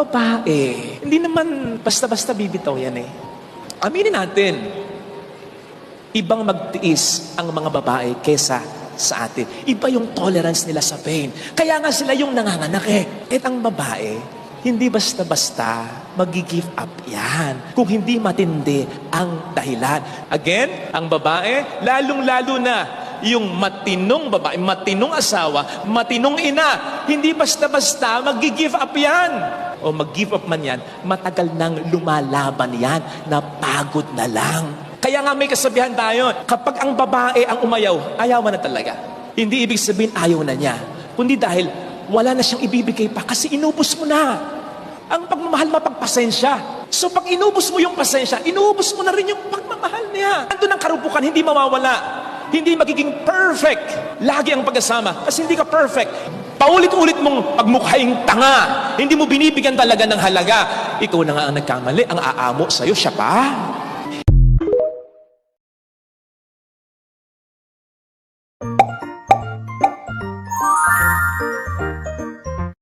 babae, hindi naman basta-basta bibitaw yan eh. Aminin natin, ibang magtiis ang mga babae kesa sa atin. Iba yung tolerance nila sa pain. Kaya nga sila yung nanganganak eh. At ang babae, hindi basta-basta mag-give up yan. Kung hindi matindi ang dahilan. Again, ang babae, lalong-lalo na yung matinong babae, matinong asawa, matinong ina, hindi basta-basta mag-give up yan. O mag-give up man yan, matagal nang lumalaban yan, napagod na lang. Kaya nga may kasabihan tayo, kapag ang babae ang umayaw, ayawan na talaga. Hindi ibig sabihin ayaw na niya, kundi dahil wala na siyang ibibigay pa kasi inubos mo na. Ang pagmamahal mapagpasensya. So pag inubos mo yung pasensya, inubos mo na rin yung pagmamahal niya. Andun ang karupukan, hindi mawawala. Hindi magiging perfect. Lagi ang pag-asama kasi hindi ka perfect. Paulit-ulit mong pagmukhaing tanga. Hindi mo binibigyan talaga ng halaga. Ikaw na nga ang nagkamali, ang aamo sa'yo, siya pa.